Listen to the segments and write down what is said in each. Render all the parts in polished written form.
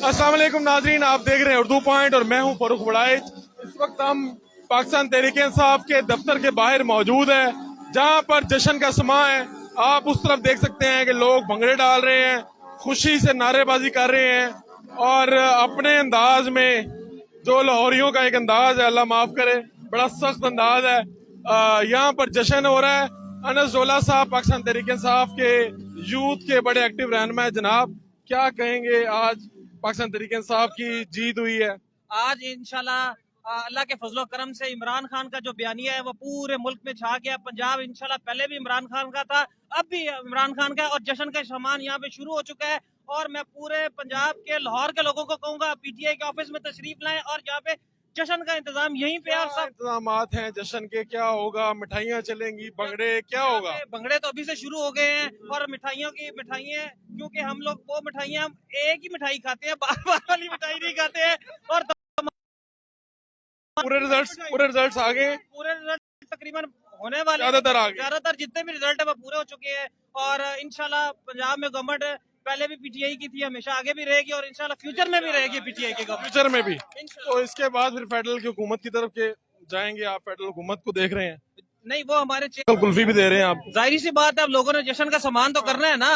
अस्सलाम वालेकुम नाजरीन, आप देख रहे हैं उर्दू पॉइंट और मैं हूं फरूख बड़ाइच। इस वक्त हम पाकिस्तान तहरीक-ए-इंसाफ के दफ्तर के बाहर मौजूद है, जहां पर जश्न का समा है। आप उस तरफ देख सकते हैं कि लोग भंगड़े डाल रहे हैं, खुशी से नारेबाजी कर रहे हैं और अपने अंदाज में, जो लाहौरियों का एक अंदाज है, अल्लाह माफ करे, बड़ा सख्त अंदाज है। यहाँ पर जश्न हो रहा है। अनस डोला साहब पाकिस्तान तहरीक-ए-इंसाफ के यूथ के बड़े एक्टिव रहनुमा है। जनाब, क्या कहेंगे, आज पाकिस्तान तहरीक-ए-इंसाफ की जीत हुई है? आज इंशाल्लाह अल्लाह के फजलो करम से इमरान खान का जो बयानिया है वो पूरे मुल्क में छा गया। पंजाब इंशाल्लाह पहले भी इमरान खान का था, अब भी इमरान खान का, और जश्न का सामान यहाँ पे शुरू हो चुका है। और मैं पूरे पंजाब के, लाहौर के लोगों को कहूंगा पीटीआई के ऑफिस में तशरीफ लाएं और यहाँ पे जश्न का इंतजाम यहीं पे है। सब इंतजाम हैं जश्न के, क्या होगा? मिठाइयाँ चलेंगी, भंगड़े, क्या होगा? भंगड़े तो अभी से शुरू हो गए हैं और मिठाइयों की मिठाइयाँ, क्योंकि हम लोग वो मिठाइयाँ एक ही मिठाई खाते हैं, बार बार वाली मिठाई नहीं खाते हैं। और पूरे रिजल्ट्स आ गए? पूरे रिजल्ट तकरीबन होने वाले, ज्यादातर आ गए। ज्यादातर जितने भी रिजल्ट है वो पूरे हो चुके हैं। और इंशाल्लाह पंजाब में गवर्नमेंट पहले भी पीटीआई की थी, हमेशा आगे भी रहेगी और इंशाल्लाह फ्यूचर में भी रहेगी पीटीआई की गवर्नमेंट। फ्यूचर में भी। तो इसके बाद फिर फेडरल की हुकूमत की तरफ के जाएंगे आप? फेडरल हुकूमत को देख रहे हैं? नहीं, वो हमारे कुल्फी भी दे रहे हैं आप? जाहिर सी बात है, अब लोगों ने जश्न का सामान तो करना है ना।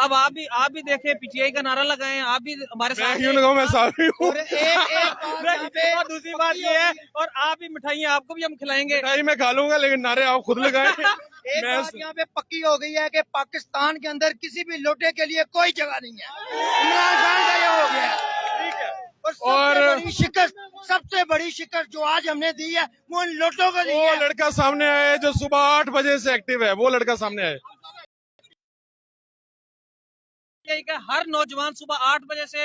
अब आप भी देखें, पीटीआई का नारा लगाएं, आप भी हमारे साथ। क्यों लगाऊं, मैं साथ ही हूँ। और दूसरी बात ये है, और आप भी मिठाइयाँ, आपको भी हम खिलाएंगे। मिठाई मैं खा लूंगा, लेकिन नारे आप खुद लगाएं। एक बात यहाँ पे पक्की हो गई है कि पाकिस्तान के अंदर किसी भी लोटे के लिए कोई जगह नहीं है। इमरान खान का ये हो गया है। ठीक है। और सबसे बड़ी शिकस्त जो आज हमने दी है वो इन लोटों को दी है। वो लड़का सामने आया है जो सुबह 8 बजे से एक्टिव है, वो लड़का सामने आया। हर नौजवान सुबह 8 बजे से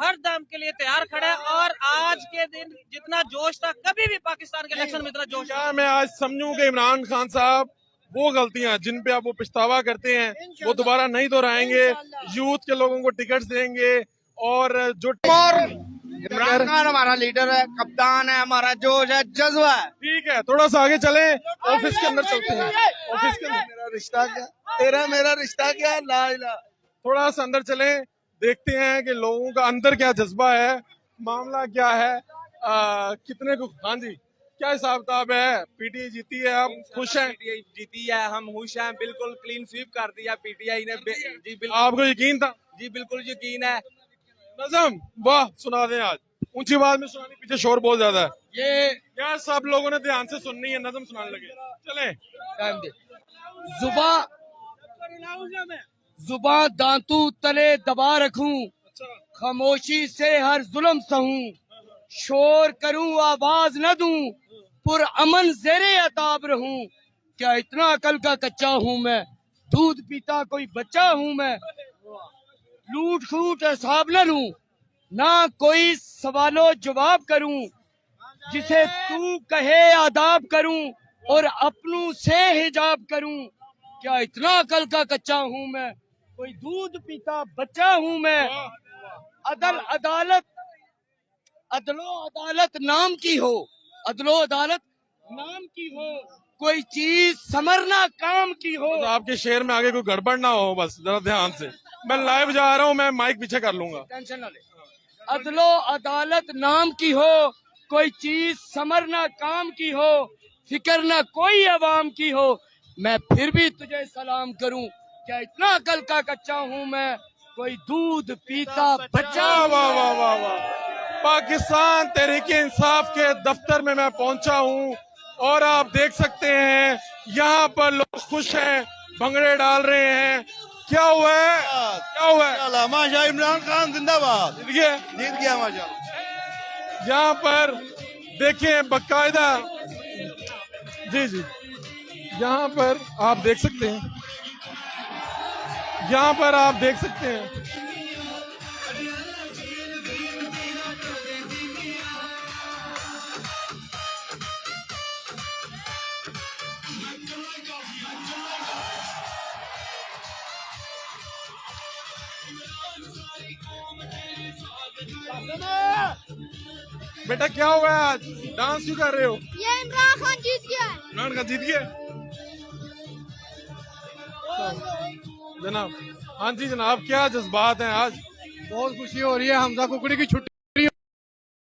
हर दम के लिए तैयार खड़ा है। और आज के दिन जितना जोश था, कभी भी पाकिस्तान के इलेक्शन में इतना जोश। क्या मैं आज समझूं कि इमरान खान साहब वो गलतियां जिन पे आप वो पछतावा करते हैं वो दोबारा नहीं दोहराएंगे, यूथ के लोगों को टिकट देंगे और जो इमरान खान हमारा लीडर है, कप्तान है, हमारा जोश है, जज्बा है। ठीक है, थोड़ा सा आगे चले, ऑफिस के अंदर चलते हैं। ऑफिस के अंदर मेरा रिश्ता क्या तेरा, मेरा रिश्ता क्या, ला इला। थोड़ा सा अंदर चले, देखते हैं कि लोगों का अंदर क्या जज्बा है, मामला क्या है, कितने को। हाँ जी, क्या हिसाब किताब है? पीटीआई जीती है, आप खुश हैं? पीटीआई जीती है, हम खुश हैं, बिल्कुल क्लीन स्वीप कर दिया पीटीआई ने। जी बिल्कुल। आपको यकीन था? जी बिल्कुल यकीन है। नज़म, वाह, सुना दें आज। ऊंची आवाज में सुनानी, पीछे शोर बहुत ज्यादा है। ये क्या सब लोगों ने ध्यान से सुननी है, नज़म सुनाने लगे। चलें। जुबा दांतू तले दबा रखूं, खामोशी से हर जुल्म सहूं, शोर करूं आवाज न दूं, पुर अमन ज़ेरे अताब रहूं। क्या इतना अकल का कच्चा हूँ मैं, दूध पीता कोई बच्चा हूँ मैं, लूट खूट हिसाब न लूं, ना कोई सवालो जवाब करूं, जिसे तू कहे आदाब करूं और अपनों से हिजाब करूं। क्या इतना अकल का कच्चा हूँ मैं, कोई दूध पीता बच्चा हूँ मैं, अदलो अदालत नाम की हो, अदलो अदालत नाम की हो, कोई चीज समरना काम की हो। तो आपके शेर में आगे कोई गड़बड़ ना हो, बस जरा ध्यान से। मैं लाइव जा रहा हूँ, मैं माइक पीछे कर लूंगा, टेंशन ना ले। अदलो अदालत नाम की हो, कोई चीज समरना काम की हो, फिक्र ना कोई अवाम की हो, मैं फिर भी तुझे सलाम करूं। क्या इतना अकल का कच्चा हूँ मैं, कोई दूध पीता बच्चा। वाह वाह वाह वाह। पाकिस्तान तहरीक-ए-इंसाफ के दफ्तर में मैं पहुंचा हूं और आप देख सकते हैं यहाँ पर लोग खुश हैं, भंगड़े डाल रहे हैं। क्या हुआ है, क्या हुआ है? माशा इमरान खान जिंदाबाद। जीत गया माशा। यहाँ पर देखिए बाकायदा, जी जी, यहाँ पर आप देख सकते हैं, यहाँ पर आप देख सकते हैं। बेटा क्या हुआ है आज, डांस क्यों कर रहे हो? ये इमरान खान जीत गया है। इमरान खान जीत गया जनाब। हाँ जी जनाब, क्या जज्बात हैं आज? बहुत खुशी हो रही है, हमजा कुकड़ी की छुट्टी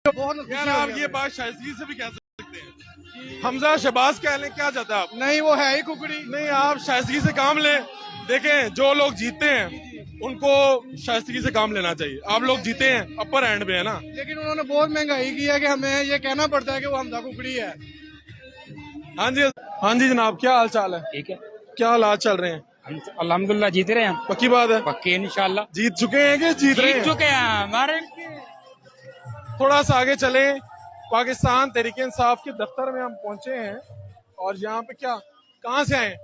बहुत यार आप ये बात शायदगी से भी कह सकते हैं। हमजा शहबाज कह लें, क्या चाहते हैं आप? नहीं, वो है ही कुकड़ी। नहीं, आप शायदगी से काम लें। देखें, जो लोग जीते हैं उनको शायदगी से काम लेना चाहिए। आप लोग जीते हैं, अपर एंड पे है ना। लेकिन उन्होंने बहुत महंगाई की है कि हमें ये कहना पड़ता है कि वो हमजा कुकड़ी है। हाँ जी जनाब, क्या हाल चाल है? ठीक है, क्या हालात चल रहे हैं? अल्हम्दुलिल्लाह जीत रहे हैं, पक्की बात है? पक्के इंशाल्लाह जीत चुके हैं कि जीत रहे जीत हैं? चुके हैं हमारे। थोड़ा सा आगे चले, पाकिस्तान तहरीक इंसाफ के दफ्तर में हम पहुंचे हैं और यहाँ पे क्या, कहाँ से आए?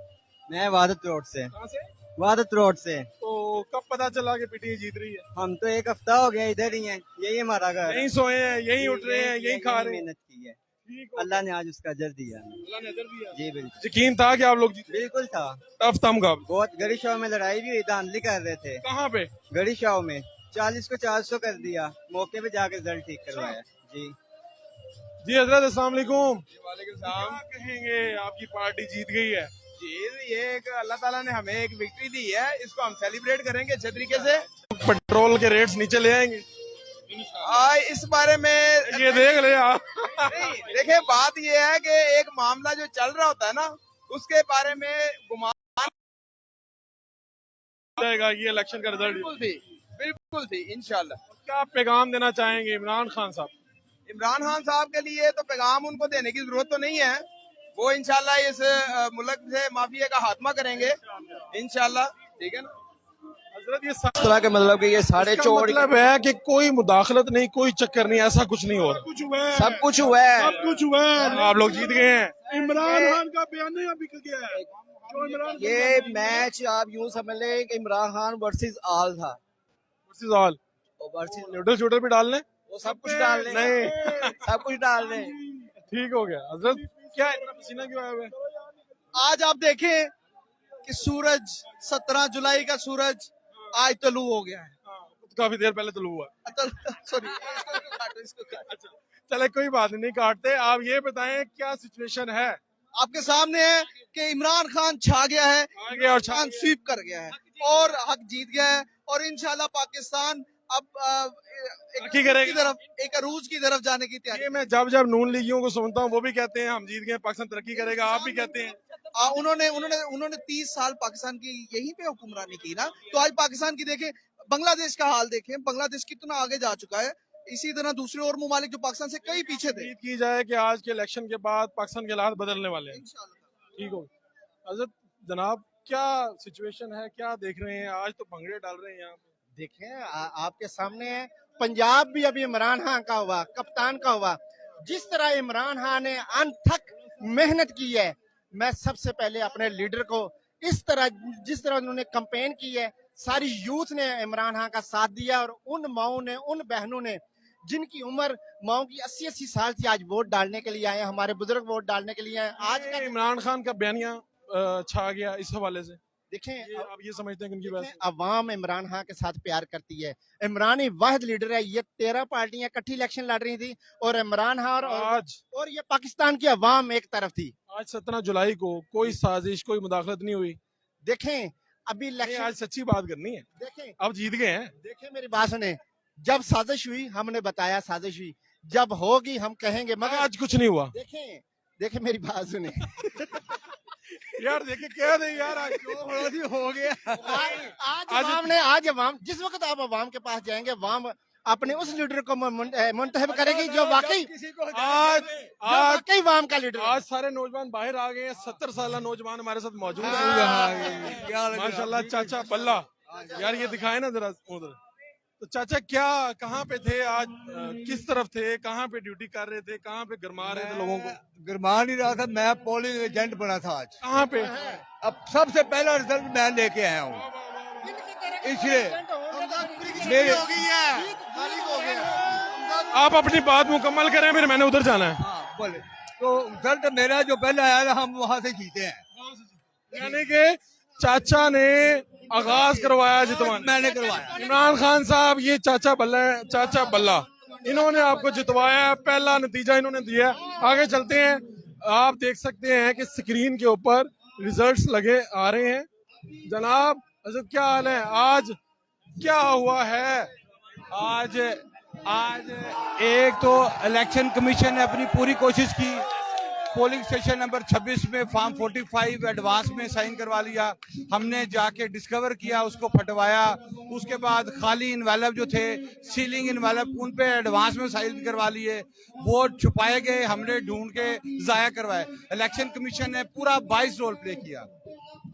मैं वादत रोड से। कहाँ से? वादत रोड से। तो कब पता चला कि पीटीआई जीत रही है? हम तो एक हफ्ता हो गया इधर ही हैं, यही हमारा घर। यहीं सोए हैं, यहीं उठ रहे हैं, यहीं खा रहे हैं। मेहनत की है, ठीक हो, अल्लाह ने आज उसका अजर दिया। अल्लाह ने अजर दिया। जी बिल्कुल, यकीन था कि आप लोग जीत? बिल्कुल था। टफ था मुकाबला। बहुत गड़ी शॉ में लड़ाई भी हुई, धांधली कर रहे थे कहाँ पे? गड़ी शॉ में। 40 को 400 कर दिया, मौके पे जाकर रिजल्ट ठीक करवाया। जी जी हजरत, अस्सलाम वालेकुम। क्या कहेंगे, आपकी पार्टी जीत गई है? जी, ये एक अल्लाह ताला ने हमें एक विक्ट्री दी है, इसको हम सेलिब्रेट करेंगे अच्छे तरीके से। पेट्रोल के रेट्स नीचे ले आएंगे? इस बारे में ये देख ले आप। नहीं, देखिए बात ये है कि एक मामला जो चल रहा होता है ना, उसके बारे में गुमान जाएगा ये इलेक्शन का रिजल्ट। बिल्कुल थी इंशाल्लाह। क्या पैगाम देना चाहेंगे इमरान खान साहब? इमरान खान साहब के लिए तो पैगाम उनको देने की जरूरत तो नहीं है, वो इंशाल्लाह इस मुल्क से माफिया का खात्मा करेंगे इंशाल्लाह, ठीक है ना। हजरत, ये इस तरह के मतलब कि ये साढ़े इसका चौड़ मतलब है कि कोई मुदाखलत नहीं, कोई चक्कर नहीं, ऐसा कुछ नहीं हो रहा। कुछ हुआ है, सब कुछ हुआ है। सब कुछ हुआ है। आप लोग जीत गए हैं। इमरान खान का बयान नहीं बिक गया है। जो इमरान ये मैच आप यूं समझ लें कि इमरान खान वर्सेस आल था। Versus all, versus neutral shooter भी डाल लें? वो सब कुछ डाल दें, नहीं, सब कुछ डाल दें। ठीक हो गया। हजरत, क्या इतना पसीना क्यों आया हुआ है? आज आप देखें कि सूरज 17 जुलाई का सूरज आज तलू हो गया है। काफी देर पहले तो हुआ। सॉरी, चले कोई बात नहीं, काटते। आप ये बताएं क्या सिचुएशन है? आपके सामने है कि इमरान खान छा गया है, आगे और खान स्वीप कर गया है और हक जीत गया है। और इंशाल्लाह पाकिस्तान अब तरक्की करेगा। की तरफ, एक अरूज की तरफ जाने की तैयारी। ये मैं जब जब नून लीगियों को सुनता हूँ वो भी कहते हैं हम जीत गए, पाकिस्तान तरक्की करेगा। आप भी कहते हैं। उन्होंने उन्होंने उन्होंने 30 साल पाकिस्तान की यहीं पे हुक्मरानी की ना, तो आज पाकिस्तान की देखें, बांग्लादेश का हाल देखें, बांग्लादेश कितना आगे जा चुका है। इसी तरह दूसरे और ममालिक जो पाकिस्तान से कई पीछे थे। उम्मीद की जाए कि आज के इलेक्शन के बाद पाकिस्तान के हालात बदलने वाले हैं। ठीक हो। हजरत जनाब, क्या सिचुएशन है, क्या देख रहे हैं? आज तो भंगड़े डाल रहे हैं यहाँ पे। देखें आपके सामने है, पंजाब भी अभी इमरान खान का हुआ, कप्तान का हुआ। जिस तरह इमरान खान ने अनथक मेहनत की है, मैं सबसे पहले अपने लीडर को इस तरह, जिस तरह उन्होंने कैंपेन की है, सारी यूथ ने इमरान खान का साथ दिया। और उन माओ ने, उन बहनों ने जिनकी उम्र माओ की 80-80 साल थी, आज वोट डालने के लिए आए। हमारे बुजुर्ग वोट डालने के लिए आए। आज का इमरान खान का बयानिया छा गया इस हवाले से। देखें, आप ये समझते हैं कि उनकी बात से? अवाम इमरान खान के साथ प्यार करती है। इमरान ही वाहिद लीडर है। ये 13 पार्टियां इकट्ठी इलेक्शन लड़ रही थी और इमरान खान और ये पाकिस्तान की अवाम एक तरफ थी। आज 17 जुलाई को कोई साजिश, कोई मुदाखलत नहीं हुई। देखें, अभी इलेक्शन, आज सच्ची बात करनी है। देखें, अब जीत गए हैं। देखें मेरी बात सुने, जब साजिश हुई हमने बताया साजिश हुई, जब होगी हम कहेंगे, मगर आज कुछ नहीं हुआ। देखें मेरी बात सुने। यार देखिए क्या नहीं यार, आज हो गया। आज अवाम, जिस वक्त आप अवाम के पास जाएंगे, अवाम अपने उस लीडर को मुंतखब करेगी जो वाकई वाकई अवाम का लीडर। आज सारे नौजवान बाहर आ गए हैं। 70 साल नौजवान हमारे साथ मौजूद है माशाल्लाह। चाचा बल्ला, यार ये दिखाए ना जरा उधर। तो चाचा क्या, कहाँ पे थे आज, किस तरफ थे, कहाँ पे ड्यूटी कर रहे थे, कहाँ पे गरमा रहे थे लोगों को? गरमा नहीं रहा था, मैं पोलिंग एजेंट बना था आज। कहाँ पे? अब सबसे पहला रिजल्ट मैं लेके आया हूँ, इसलिए आप अपनी बात मुकम्मल करें, फिर मैंने उधर जाना है। हाँ, बोले तो रिजल्ट मेरा जो पहले आया था, हम वहाँ से जीते हैं। यानी कि चाचा ने आगाज करवाया जितवाने। मैंने करवाया। इमरान खान साहब, ये चाचा बल्ला है, चाचा बल्ला, इन्होंने आपको जितवाया। पहला नतीजा इन्होंने दिया। आगे चलते हैं। आप देख सकते हैं कि स्क्रीन के ऊपर रिजल्ट्स लगे आ रहे हैं। जनाब हजरत, क्या हाल है? आज क्या हुआ है? आज आज एक तो इलेक्शन कमीशन ने अपनी पूरी कोशिश की, पोलिंग स्टेशन नंबर 26 में फॉर्म 45 एडवांस में साइन करवा लिया। हमने जाके डिस्कवर किया, उसको फटवाया। उसके बाद खाली इन्वेलप जो थे, सीलिंग इन्वेलप, उन पे एडवांस में साइन करवा लिए। वोट छुपाए गए, हमने ढूंढ के जाया करवाए। इलेक्शन कमीशन ने पूरा 22 रोल प्ले किया।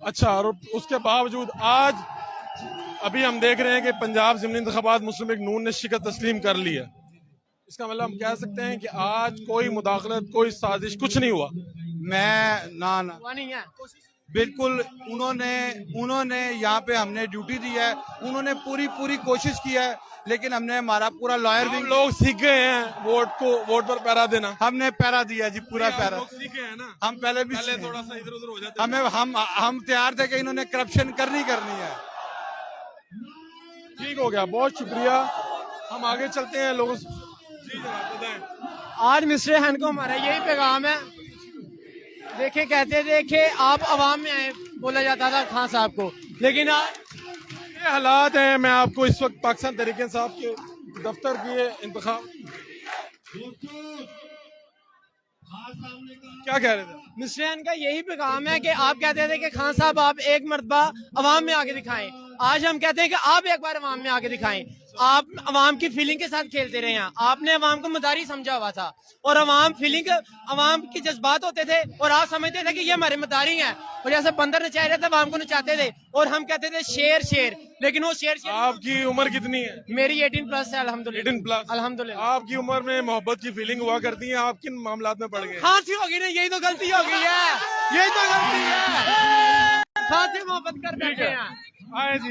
अच्छा, और उसके बावजूद आज अभी हम देख रहे हैं कि पंजाब ज़िमनी इंतखाबात मुस्लिम लीग नून ने शिकस्त तस्लीम कर ली है। इसका मतलब हम कह सकते हैं कि आज कोई मुदाखलत, कोई साजिश, कुछ नहीं हुआ। मैं ना बिल्कुल, उन्होंने यहाँ पे हमने ड्यूटी दी है, उन्होंने पूरी कोशिश की है, लेकिन हमने हमारा पूरा लॉयर विंग, लोग सीख गए हैं वोट पर पहरा देना। हमने पहरा दिया जी, पूरा पहरा। सीख गए हैं ना, हम पहले थोड़ा सा इधर उधर हो जाते। हम तैयार थे कि इन्होंने करप्शन करनी है। ठीक हो गया, बहुत शुक्रिया। हम आगे चलते हैं लोगों से। जी जनाब बताएं। आज मिस्टर हैन को हमारा यही पैगाम है। देखे, कहते थे कि आप अवाम में आए, बोला जाता था खान साहब को, लेकिन आज ये हालात हैं। मैं आपको इस वक्त पाकिस्तान तहरीक इंसाफ के दफ्तर के इंतखाब क्या कह रहे थे? मिस्टर हैन का यही पैगाम है कि आप कहते थे कि खान साहब आप एक मरतबा अवाम में आके दिखाएं। आज हम कहते हैं कि आप एक बार अवाम में आके दिखाएं। आप अवाम की फीलिंग के साथ खेलते रहे हैं। आपने अवाम को मदारी समझा हुआ था, और अवाम की जज्बात होते थे, और आप समझते थे कि ये हमारे मदारी हैं, और जैसे बंदर नचाए रहे थे अवाम को नचाते थे, और हम कहते थे शेर। लेकिन वो शेर आपकी उम्र कितनी है? मेरी 18+ है, अल्हम्दुलिल्लाह। 18+। अल्हम्दुलिल्लाह। आपकी उम्र में मोहब्बत की फीलिंग हुआ करती है, आप किन मामलात में पड़ गए? खांसी होगी ना, यही तो गलती हो गई है, यही तो गलती है। खांसी मोहब्बत कर बैठे हैं। आए जी।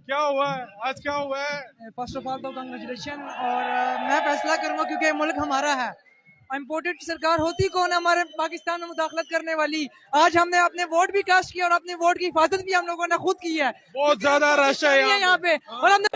क्या हुआ है आज? क्या हुआ है? फर्स्ट ऑफ ऑल तो कंग्रेचुलेशन, और मैं फैसला करूंगा क्योंकि मुल्क हमारा है। इम्पोर्टेड सरकार होती कौन है हमारे पाकिस्तान में मुदाखलत करने वाली? आज हमने अपने वोट भी कास्ट किया, और अपने वोट की हिफाजत भी हम लोगों ने खुद की है। बहुत ज्यादा रश है यहाँ पे, और हमने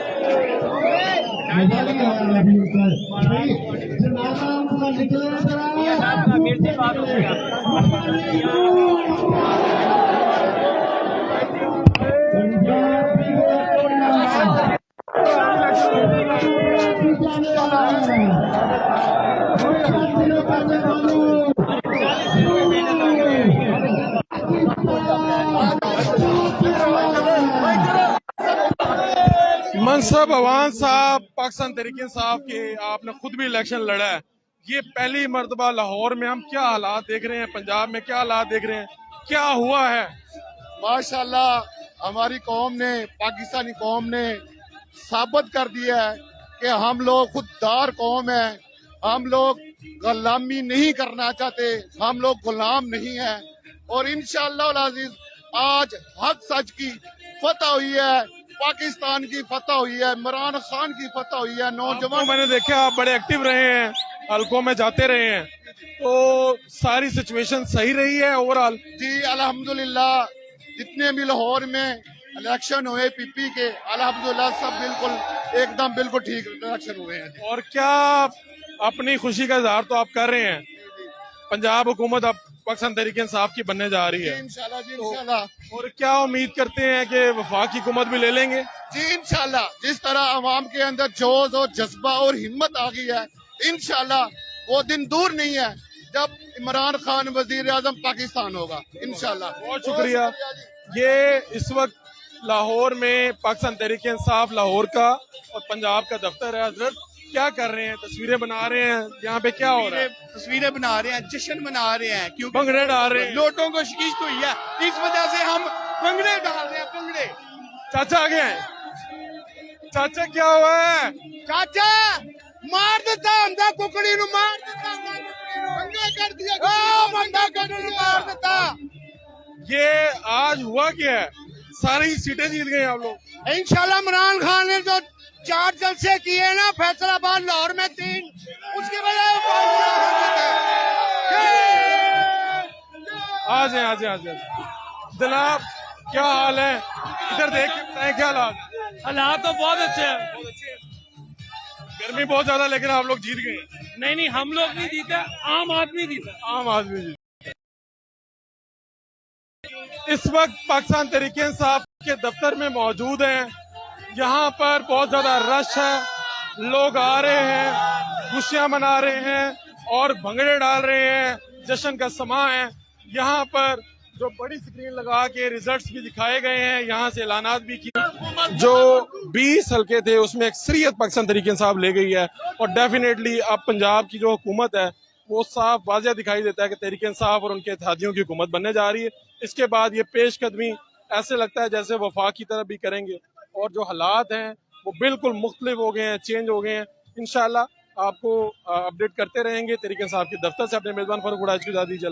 मनसब अवान साहब पाकिस्तान तहरीक इंसाफ के, आपने खुद भी इलेक्शन लड़ा है। ये पहली मर्तबा लाहौर में हम क्या हालात देख रहे हैं, पंजाब में क्या हालात देख रहे हैं, क्या हुआ है? माशाल्लाह हमारी कौम ने, पाकिस्तानी कौम ने साबित कर दिया है कि हम लोग खुददार कौम है। हम लोग गुलामी नहीं करना चाहते, हम लोग गुलाम नहीं है। और इंशाअल्लाह अजीज आज हक सच की फतह हुई है, पाकिस्तान की फतह हुई है, इमरान खान की फतह हुई है। नौजवान, मैंने देखा आप बड़े एक्टिव रहे हैं, हल्कों में जाते रहे हैं, तो सारी सिचुएशन सही रही है ओवरऑल? जी अल्हम्दुलिल्लाह, जितने भी लाहौर में इलेक्शन हुए पीपी के, अल्हम्दुलिल्लाह सब एकदम बिल्कुल ठीक इलेक्शन हुए हैं। और क्या अपनी खुशी का इजहार तो आप कर रहे हैं, पंजाब हुकूमत अब पाकिस्तान तहरीक इंसाफ की बनने जा रही है इंशाल्लाह जी, इंशाल्लाह। और क्या उम्मीद करते हैं कि वफाकी हुकूमत भी ले लेंगे? जी इंशाल्लाह, जिस तरह अवाम के अंदर जोश और जज्बा और हिम्मत आ गई है, इंशाल्लाह वो दिन दूर नहीं है जब इमरान खान वजीर आजम पाकिस्तान होगा, इंशाल्लाह। बहुत शुक्रिया। ये इस वक्त लाहौर में पाकिस्तान तहरीक इंसाफ लाहौर का और पंजाब का दफ्तर है। हजरत क्या कर रहे हैं? तस्वीरें बना रहे हैं, यहाँ पे क्या हो रहा है? तस्वीरें बना रहे हैं, जश्न मना रहे हैं, क्योंकि भंगड़े डाल रहे हैं, लोगों को शिकस्त हुई है, इस वजह से हम भंगड़े डाल रहे हैं। भंगड़े चाचा आ गए हैं। चाचा क्या हुआ है? चाचा मार देता हमदा कुकड़ी नु, मार देता बंदा कर दिया, बंदा कुकड़ी नु मार देता। ये आज हुआ क्या है? सारी सीटें जीत गए आप लोग। इंशाल्लाह इमरान खान ने जो 4 जलसे किए ना फैसलाबाद लाहौर में 3, उसकी वजह आ जाए जनाब, क्या हाल है? इधर देख के बताएं क्या हालात? हालात तो बहुत अच्छे हैं। गर्मी बहुत ज्यादा, लेकिन आप लोग जीत गए। नहीं, हम लोग नहीं जीते, आम आदमी जीता। आम आदमी जीत। इस वक्त पाकिस्तान तहरीक इंसाफ के दफ्तर में मौजूद हैं। यहाँ पर बहुत ज्यादा रश है, लोग आ रहे हैं, खुशियां मना रहे हैं और भंगड़े डाल रहे हैं। जश्न का समा है। यहाँ पर जो बड़ी स्क्रीन लगा के रिजल्ट्स भी दिखाए गए हैं, यहाँ से ऐलानात भी किए। जो 20 हल्के थे उसमें अक्सरियत पाकिस्तान तहरीक इंसाफ ले गई है और डेफिनेटली अब पंजाब की जो हुकूमत है वो साफ वाज़ेह दिखाई देता है कि तहरीक इंसाफ और उनके इत्तेहादियों की हुकूमत बनने जा रही है। इसके बाद ये पेशकदमी ऐसे लगता है जैसे वफाक की तरफ भी करेंगे और जो हालात हैं वो बिल्कुल मुख्तलिफ हो गए हैं, चेंज हो गए हैं। इंशाल्लाह आपको अपडेट करते रहेंगे तहरीक इंसाफ के दफ्तर से। अपने मेजबान फारूक उड़ाज की इजाज़त दीजिए।